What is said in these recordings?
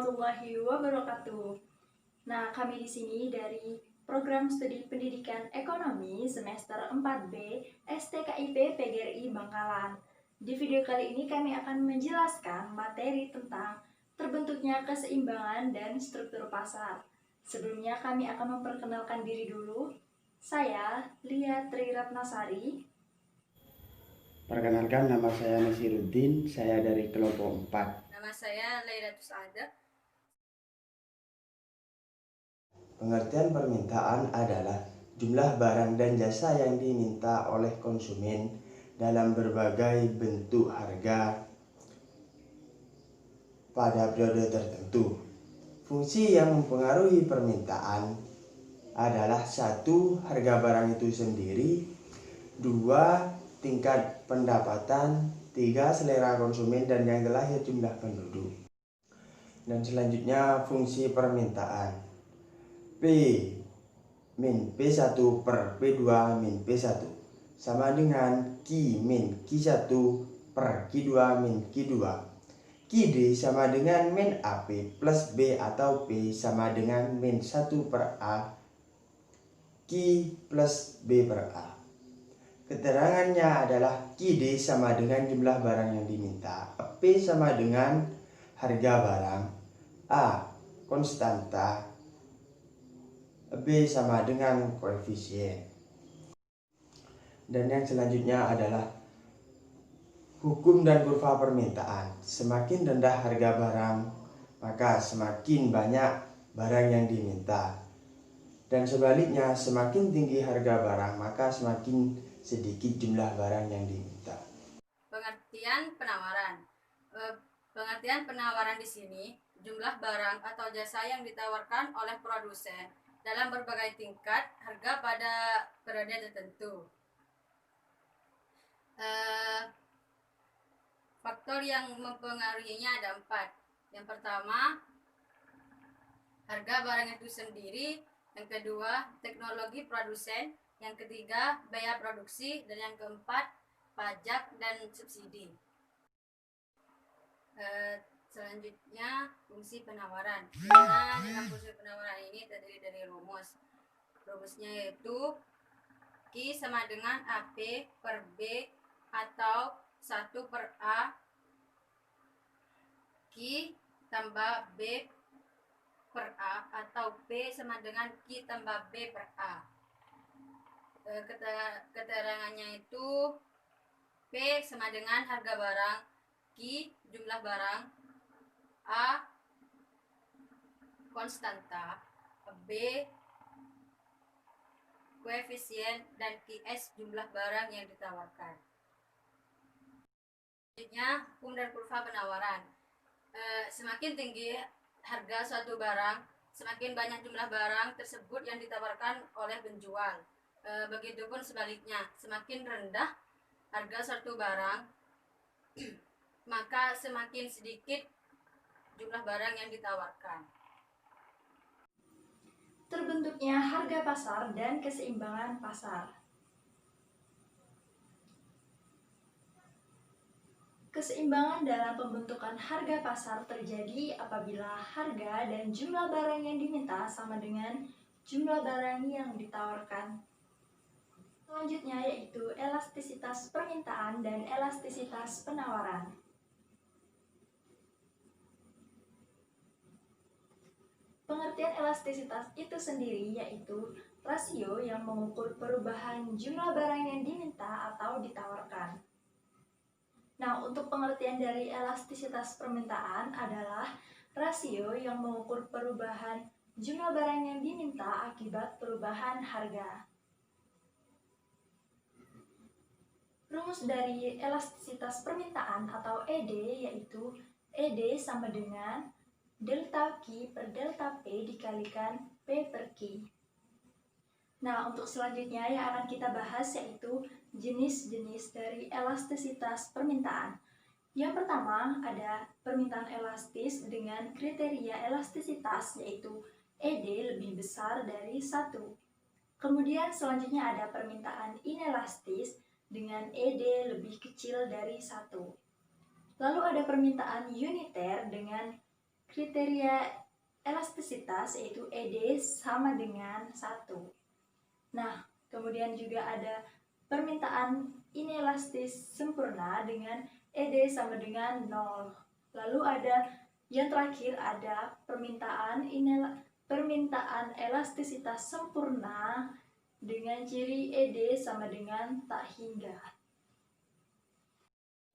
warahmatullahi wabarakatuh. Nah, kami di sini dari Program Studi Pendidikan Ekonomi semester 4B STKIP PGRI Bangkalan. Di video kali ini kami akan menjelaskan materi tentang terbentuknya keseimbangan dan struktur pasar. Sebelumnya kami akan memperkenalkan diri dulu. Saya Lia Tri Ratnasari. Perkenalkan, nama saya Nasiruddin, saya dari kelompok 4. Nama saya Lailatus Ada. Pengertian permintaan adalah jumlah barang dan jasa yang diminta oleh konsumen dalam berbagai bentuk harga pada periode tertentu. Fungsi yang mempengaruhi permintaan adalah 1. Harga barang itu sendiri, 2. Tingkat pendapatan, 3. Selera konsumen, dan yang terakhir jumlah penduduk. Dan selanjutnya fungsi permintaan. P min P1 per P2 min P1 sama dengan Q min Q1 per Q2 min Q2. QD sama dengan min AP plus B atau P sama dengan min 1 per A Q plus B per A. Keterangannya adalah QD sama dengan jumlah barang yang diminta, P sama dengan harga barang, A konstanta, B sama dengan koefisien. Dan yang selanjutnya adalah hukum dan kurva permintaan. Semakin rendah harga barang, maka semakin banyak barang yang diminta. Dan sebaliknya, semakin tinggi harga barang, maka semakin sedikit jumlah barang yang diminta. Pengertian penawaran. Pengertian penawaran di sini jumlah barang atau jasa yang ditawarkan oleh produsen dalam berbagai tingkat harga pada periode tertentu. Faktor yang mempengaruhinya ada 4. Yang pertama, harga barang itu sendiri. Yang kedua, teknologi produsen. Yang ketiga, biaya produksi. Dan yang keempat, pajak dan subsidi. Selanjutnya, fungsi penawaran. Dalam fungsi penawaran ini terdiri dari rumus. Rumusnya yaitu Q sama dengan AP per B atau 1 per A Q tambah B per A atau P sama dengan Q tambah B per A. Keterangannya itu P sama dengan harga barang, Q jumlah barang, A konstanta, B koefisien, dan QS jumlah barang yang ditawarkan. Selanjutnya, hukum dan kurva penawaran. Semakin tinggi harga suatu barang, semakin banyak jumlah barang tersebut yang ditawarkan oleh penjual. Begitupun sebaliknya, semakin rendah harga suatu barang, maka semakin sedikit jumlah barang yang ditawarkan. Terbentuknya harga pasar dan keseimbangan pasar. Keseimbangan dalam pembentukan harga pasar terjadi apabila harga dan jumlah barang yang diminta sama dengan jumlah barang yang ditawarkan. Selanjutnya yaitu elastisitas permintaan dan elastisitas penawaran. Pengertian elastisitas itu sendiri yaitu rasio yang mengukur perubahan jumlah barang yang diminta atau ditawarkan. Nah, untuk pengertian dari elastisitas permintaan adalah rasio yang mengukur perubahan jumlah barang yang diminta akibat perubahan harga. Rumus dari elastisitas permintaan atau ED yaitu ED sama dengan delta Q per delta P dikalikan P per Q. Nah, untuk selanjutnya yang akan kita bahas yaitu jenis-jenis dari elastisitas permintaan. Yang pertama ada permintaan elastis dengan kriteria elastisitas yaitu ED lebih besar dari 1. Kemudian selanjutnya ada permintaan inelastis dengan ED lebih kecil dari 1. Lalu ada permintaan uniter dengan kriteria elastisitas yaitu ED sama dengan 1. Nah, kemudian juga ada permintaan inelastis sempurna dengan ED sama dengan 0. Lalu ada yang terakhir ada permintaan elastisitas sempurna dengan ciri ED sama dengan tak hingga.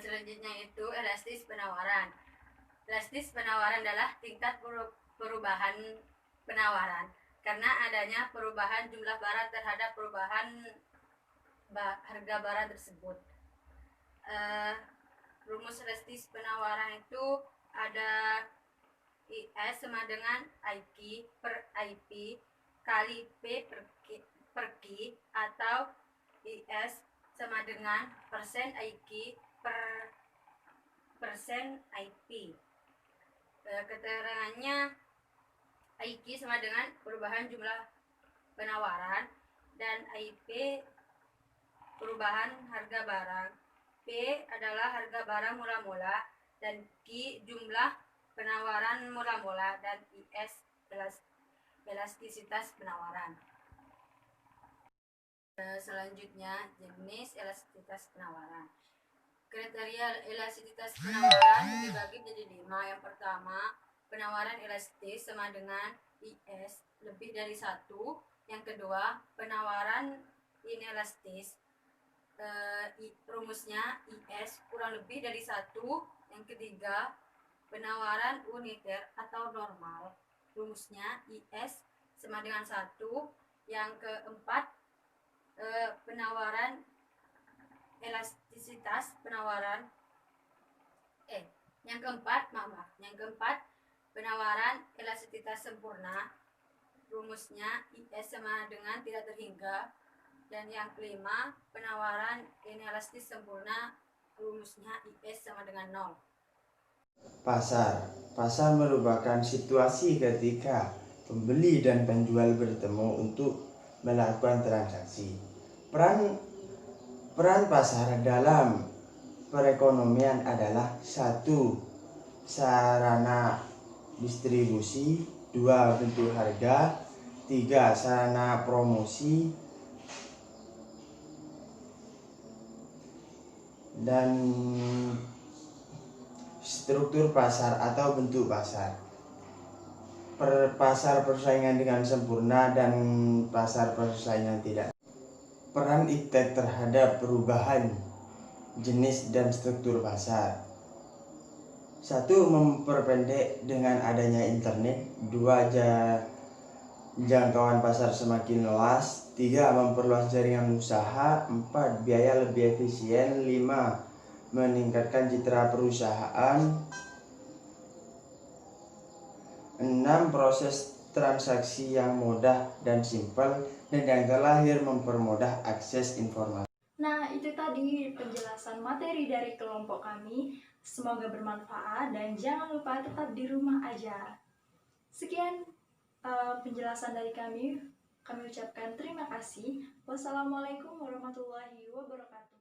Selanjutnya itu elastis penawaran. Elastis penawaran adalah tingkat perubahan penawaran karena adanya perubahan jumlah barang terhadap perubahan harga barang tersebut. Rumus elastis penawaran itu ada IS sama dengan IQ per IP kali P per Q atau IS sama dengan persen IQ per persen IP. Keterangannya IQ sama dengan perubahan jumlah penawaran dan IP perubahan harga barang. P adalah harga barang mula-mula dan Q jumlah penawaran mula-mula dan IS elastisitas penawaran. Selanjutnya jenis elastisitas penawaran. Kriteria elastisitas penawaran dibagi menjadi 5. Yang pertama, penawaran elastis sama dengan IS lebih dari 1. Yang kedua, penawaran inelastis, rumusnya IS kurang lebih dari 1. Yang ketiga, penawaran uniter atau normal, rumusnya IS sama dengan 1. Yang keempat, penawaran elastisitas penawaran yang keempat penawaran elastisitas sempurna, rumusnya IS sama dengan tidak terhingga. Dan yang kelima, penawaran inelastis sempurna, rumusnya IS sama dengan 0. Pasar merupakan situasi ketika pembeli dan penjual bertemu untuk melakukan transaksi. Peran pasar dalam perekonomian adalah 1. Sarana distribusi, 2. bentuk harga, 3. sarana promosi, dan struktur pasar atau bentuk pasar. Pasar persaingan dengan sempurna dan pasar persaingan tidak. Peran iptek terhadap perubahan jenis dan struktur pasar. 1. Memperpendek dengan adanya internet. 2. Jangkauan pasar semakin luas. 3. Memperluas jaringan usaha. 4. Biaya lebih efisien. 5. Meningkatkan citra perusahaan. 6. Proses transaksi yang mudah dan simpel. Dan yang terakhir, mempermudah akses informasi. Nah, itu tadi penjelasan materi dari kelompok kami. Semoga bermanfaat dan jangan lupa tetap di rumah aja. Sekian penjelasan dari kami. Kami ucapkan terima kasih. Wassalamualaikum warahmatullahi wabarakatuh.